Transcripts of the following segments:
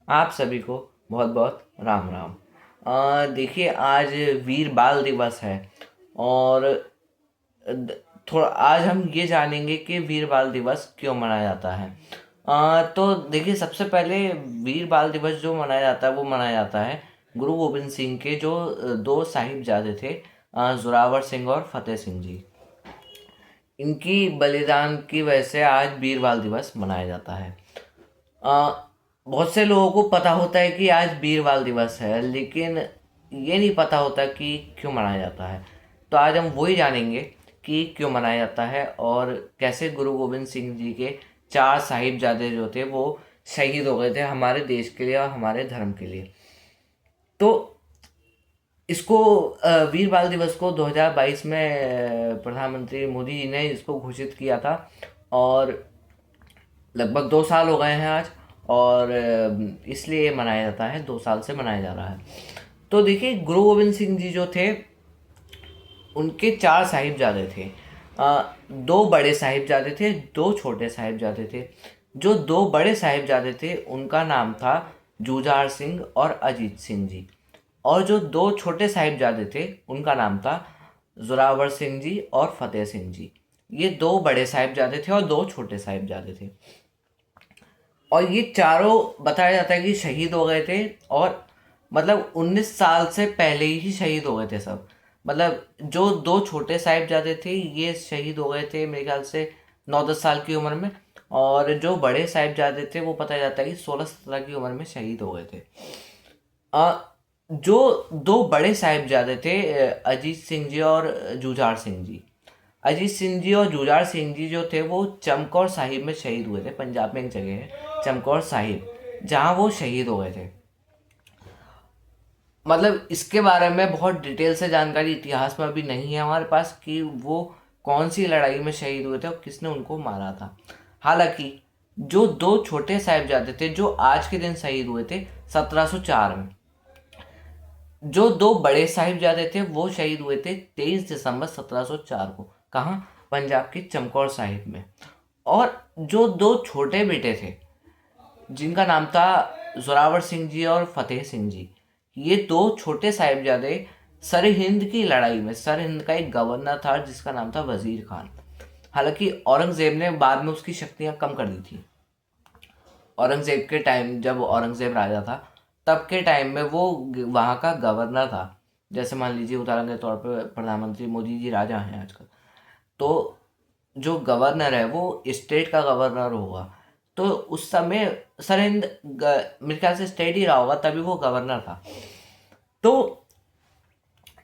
आप सभी को बहुत बहुत राम राम। देखिए, आज वीर बाल दिवस है। और थोड़ा आज हम ये जानेंगे कि वीर बाल दिवस क्यों मनाया जाता है। तो देखिए, सबसे पहले वीर बाल दिवस जो मनाया जाता है वो मनाया जाता है गुरु गोविंद सिंह के जो दो साहिबजादे थे, जोरावर सिंह और फतेह सिंह जी। इनकी बलिदान की वजह से आज वीर बाल दिवस मनाया जाता है। अ, बहुत से लोगों को पता होता है कि आज वीर बाल दिवस है, लेकिन ये नहीं पता होता कि क्यों मनाया जाता है। तो आज हम वही जानेंगे कि क्यों मनाया जाता है और कैसे गुरु गोविंद सिंह जी के चार साहिबजादे जो थे वो शहीद हो गए थे हमारे देश के लिए और हमारे धर्म के लिए। तो इसको वीर बाल दिवस को 2022 में प्रधानमंत्री मोदी जी ने इसको घोषित किया था। और लगभग 2 साल हो गए हैं आज। और इसलिए ये मनाया जाता है, 2 साल से मनाया जा रहा है। तो देखिए, गुरु गोविंद सिंह जी जो थे उनके चार साहिबजादे थे। दो बड़े साहिबजादे थे, दो छोटे साहिबजादे थे। जो दो बड़े साहिबजादे थे उनका नाम था जूझार सिंह और अजीत सिंह जी। और जो दो छोटे साहिबजादे थे उनका नाम था जोरावर सिंह जी और फतेह सिंह जी। ये दो बड़े साहिबजादे थे और दो छोटे साहिबजादे थे। और ये चारों बताया जाता है कि शहीद हो गए थे। और मतलब 19 साल से पहले ही शहीद हो गए थे सब। मतलब जो दो छोटे साहिबजादे थे ये शहीद हो गए थे मेरे ख्याल से 9-10 साल की उम्र में। और जो बड़े साहिबजादे थे वो पता जाता है कि 16-17 की उम्र में शहीद हो गए थे। जो दो बड़े साहिबजादे थे, अजीत सिंह जी और जूझार सिंह जी। अजीत सिंह जी और जूझार सिंह जी जो थे वो चमकौर साहिब में शहीद हुए थे। पंजाब में एक जगह है चमकौर साहिब, जहाँ वो शहीद हो गए थे। मतलब इसके बारे में बहुत डिटेल से जानकारी इतिहास में अभी नहीं है हमारे पास कि वो कौन सी लड़ाई में शहीद हुए थे और किसने उनको मारा था। हालांकि जो दो छोटे साहिबजादे थे जो आज के दिन शहीद हुए थे 1704 में। जो दो बड़े साहिबजादे थे वो शहीद हुए थे 23 दिसंबर 1704 को। कहाँ? पंजाब के चमकौर साहिब में। और जो दो छोटे बेटे थे जिनका नाम था जोरावर सिंह जी और फतेह सिंह जी, ये दो छोटे साहिबजादे सरहिंद की लड़ाई में, सरहिंद का एक गवर्नर था जिसका नाम था वजीर खान। हालांकि औरंगजेब ने बाद में उसकी शक्तियां कम कर दी थी। औरंगजेब के टाइम, जब औरंगजेब राजा था तब के टाइम में वो वहाँ का गवर्नर था। जैसे मान लीजिए उदाहरण के तौर पर प्रधानमंत्री मोदी जी राजा हैं आजकल। तो जो गवर्नर है वो स्टेट का गवर्नर होगा। तो उस समय सरहिंद मेरे ख्याल से स्टेट ही रहा होगा, तभी वो गवर्नर था। तो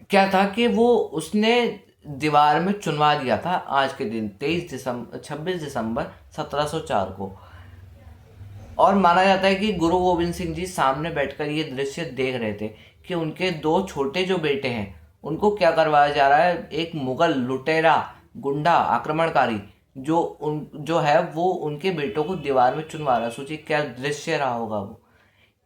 क्या था कि वो उसने दीवार में चुनवा दिया था आज के दिन 26 दिसंबर 1704 को। और माना जाता है कि गुरु गोविंद सिंह जी सामने बैठकर ये दृश्य देख रहे थे कि उनके दो छोटे जो बेटे हैं उनको क्या करवाया जा रहा है। एक मुगल लुटेरा, गुंडा, आक्रमणकारी जो है वो उनके बेटों को दीवार में चुनवा रहा है। सोचिए क्या दृश्य रहा होगा वो,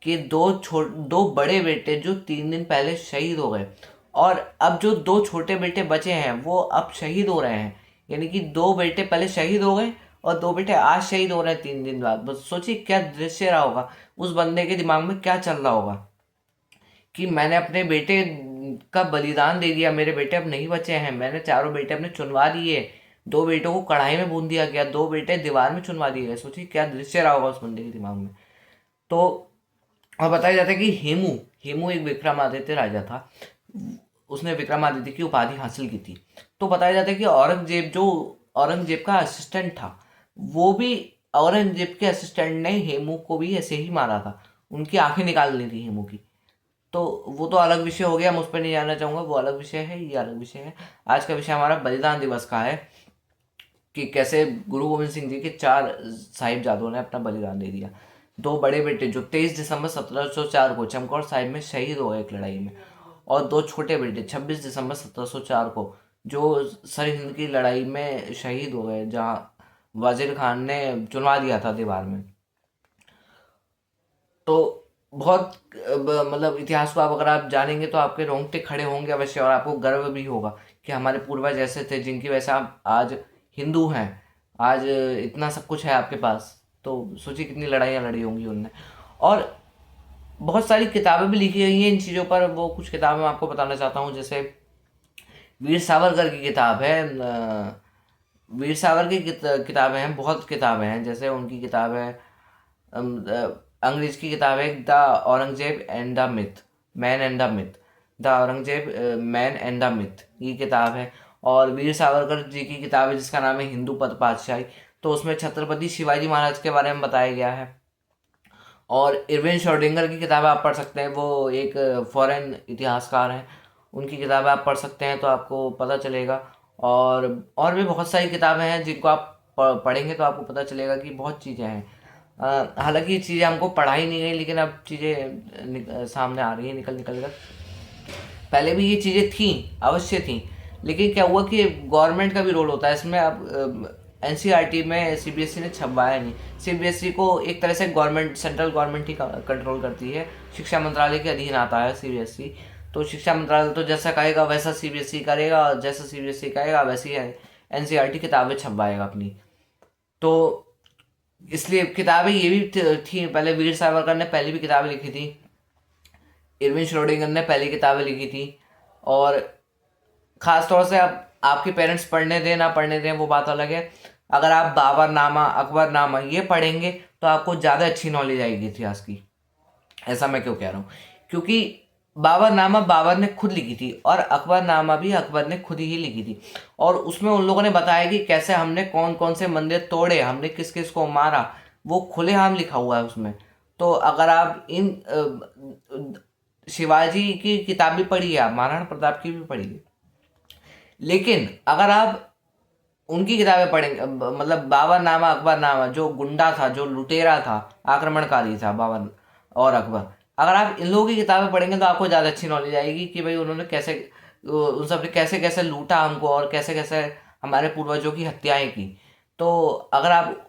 कि दो बड़े बेटे जो 3 दिन पहले शहीद हो गए और अब जो दो छोटे बेटे बचे हैं वो अब शहीद हो रहे हैं। यानी कि दो बेटे पहले शहीद हो गए और दो बेटे आज शहीद हो रहे हैं 3 दिन बाद। बस सोचिए क्या दृश्य रहा होगा, उस बंदे के दिमाग में क्या चल रहा होगा कि मैंने अपने बेटे का बलिदान दे दिया, मेरे बेटे अब नहीं बचे हैं, मैंने चारों बेटे अपने चुनवा दिए, दो बेटों को कढ़ाई में भून दिया गया, दो बेटे दीवार में चुनवा दिए गए। सोचिए क्या दृश्य रहा होगा उस बंदे के दिमाग में। तो और बताया जाता है कि हेमू हेमू एक विक्रमादित्य राजा था। उसने विक्रमादित्य की उपाधि हासिल की थी। तो बताया जाता है कि औरंगजेब का असिस्टेंट था, वो भी औरंगजेब के असिस्टेंट ने हेमू को भी ऐसे ही मारा था। उनकी आंखें निकाल ली थी हेमू की। तो वो तो अलग विषय हो गया, मैं उस पर नहीं जाना चाहूँगा, वो अलग विषय है, ये अलग विषय है। आज का विषय हमारा बलिदान दिवस का है कि कैसे गुरु गोविंद सिंह जी के चार साहिबजादों ने अपना बलिदान दे दिया। दो बड़े बेटे जो 23 दिसंबर 1704 को चमकौर साहिब में शहीद हो गए एक लड़ाई में, और दो छोटे बेटे 26 दिसंबर 1704 को जो सरहिंद की लड़ाई में शहीद हो गए, जहाँ वजीर खान ने चुनवा दिया था दीवार में। तो बहुत मतलब इतिहास को आप अगर आप जानेंगे तो आपके रोंगटे खड़े होंगे अवश्य, और आपको गर्व भी होगा कि हमारे पूर्वज ऐसे थे जिनकी वजह से आप आज हिंदू हैं, आज इतना सब कुछ है आपके पास। तो सोचिए कितनी लड़ाइयाँ लड़ी होंगी उनने। और बहुत सारी किताबें भी लिखी गई हैं इन चीज़ों पर। वो कुछ किताबें मैं आपको बताना चाहता हूँ, जैसे वीर सावरकर की किताब है। वीर सावरकर की किताबें हैं, बहुत किताबें हैं। जैसे उनकी किताब है, अंग्रेज की किताब है the Aurangzeb and the myth, man and the myth. The Aurangzeb man and the myth, ये किताब है। और वीर सावरकर जी की किताब है जिसका नाम है हिंदू पद पातशाही। तो उसमें छत्रपति शिवाजी महाराज के बारे में बताया गया है। और इरविन श्रोडिंगर की किताब आप पढ़ सकते हैं, वो एक फॉरेन इतिहासकार हैं। उनकी किताबें आप पढ़ सकते हैं तो आपको पता चलेगा। और भी बहुत सारी किताबें हैं जिनको आप पढ़ेंगे तो आपको पता चलेगा कि बहुत चीज़ें हैं। हालांकि ये चीज़ें हमको पढ़ाई नहीं गई, लेकिन अब चीज़ें सामने आ रही हैं निकल निकल कर। पहले भी ये चीज़ें थी, अवश्य थी, लेकिन क्या हुआ कि गवर्नमेंट का भी रोल होता है इसमें। अब एनसीईआरटी में सीबीएसई ने छपवाया नहीं। सीबीएसई को एक तरह से गवर्नमेंट, सेंट्रल गवर्नमेंट ही कंट्रोल करती है, शिक्षा मंत्रालय के अधीन आता है सीबीएसई। तो शिक्षा मंत्रालय तो जैसा कहेगा वैसा सीबीएसई करेगा, और जैसा सीबीएसई कहेगा वैसी एनसीईआरटी किताबें छपवाएगा अपनी। तो इसलिए किताबें ये भी थी। पहले वीर सावरकर ने पहले भी किताबें लिखी थी, इरविन श्रोडिंगर ने पहली किताबें लिखी थी। और ख़ास तौर से अब आपके पेरेंट्स पढ़ने दें ना पढ़ने दें वो बात अलग है। अगर आप बाबरनामा, अकबरनामा ये पढ़ेंगे तो आपको ज़्यादा अच्छी नॉलेज आएगी इतिहास की। ऐसा मैं क्यों कह रहा हूँ? क्योंकि बाबरनामा बाबर ने खुद लिखी थी, और अकबरनामा भी अकबर ने खुद ही लिखी थी। और उसमें उन लोगों ने बताया कि कैसे हमने कौन कौन से मंदिर तोड़े, हमने किस किस को मारा, वो खुलेआम लिखा हुआ है उसमें। तो अगर आप इन शिवाजी की किताब भी पढ़िए, आप महाराणा प्रताप की भी पढ़िए, लेकिन अगर आप उनकी किताबें पढ़ेंगे, मतलब बाबरनामा, अकबरनामा, जो गुंडा था, जो लुटेरा था, आक्रमणकारी था बाबर और अकबर, अगर आप इन लोगों की किताबें पढ़ेंगे तो आपको ज़्यादा अच्छी नॉलेज आएगी कि भाई उन्होंने कैसे, उन सब ने कैसे कैसे लूटा हमको, और कैसे कैसे हमारे पूर्वजों की हत्याएं की। तो अगर आप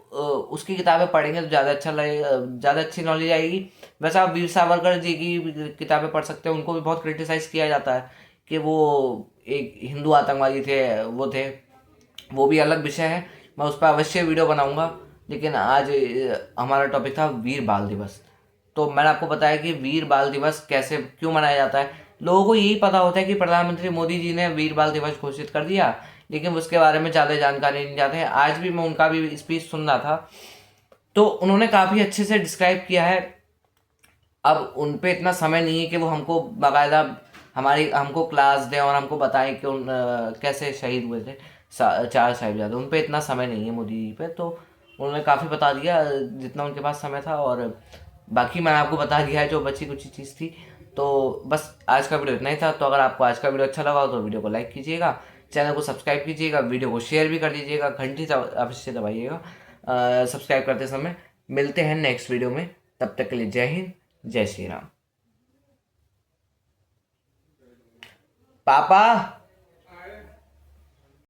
उसकी किताबें पढ़ेंगे तो ज़्यादा अच्छा लगेगा, ज़्यादा अच्छी नॉलेज आएगी। वैसे आप वीर सावरकर जी की भी किताबें पढ़ सकते हैं। उनको भी बहुत क्रिटिसाइज़ किया जाता है कि वो एक हिंदू आतंकवादी थे, वो थे। वो भी अलग विषय है, मैं उस पर अवश्य वीडियो बनाऊंगा। लेकिन आज हमारा टॉपिक था वीर बाल दिवस। तो मैंने आपको बताया कि वीर बाल दिवस कैसे, क्यों मनाया जाता है। लोगों को यही पता होता है कि प्रधानमंत्री मोदी जी ने वीर बाल दिवस घोषित कर दिया, लेकिन उसके बारे में ज़्यादा जानकारी नहीं जाते हैं। आज भी मैं उनका भी स्पीच सुन रहा था, तो उन्होंने काफ़ी अच्छे से डिस्क्राइब किया है। अब उन पे इतना समय नहीं है कि वो हमको बाकायदा हमारी हमको क्लास दें और हमको बताएं कि कैसे शहीद हुए थे चार साहिबजादे। उन पे इतना समय नहीं है मोदी जी पे, तो उन्होंने काफ़ी बता दिया जितना उनके पास समय था। और बाकी मैंने आपको बता दिया है जो बची कुछ चीज़ थी। तो बस आज का वीडियो इतना ही था। तो अगर आपको आज का वीडियो अच्छा लगा हो तो वीडियो को लाइक कीजिएगा, चैनल को सब्सक्राइब कीजिएगा, वीडियो को शेयर भी कर दीजिएगा, घंटी अवश्य दबाइएगा सब्सक्राइब करते समय। मिलते हैं नेक्स्ट वीडियो में, तब तक के लिए जय हिंद, जय श्री राम। पापा।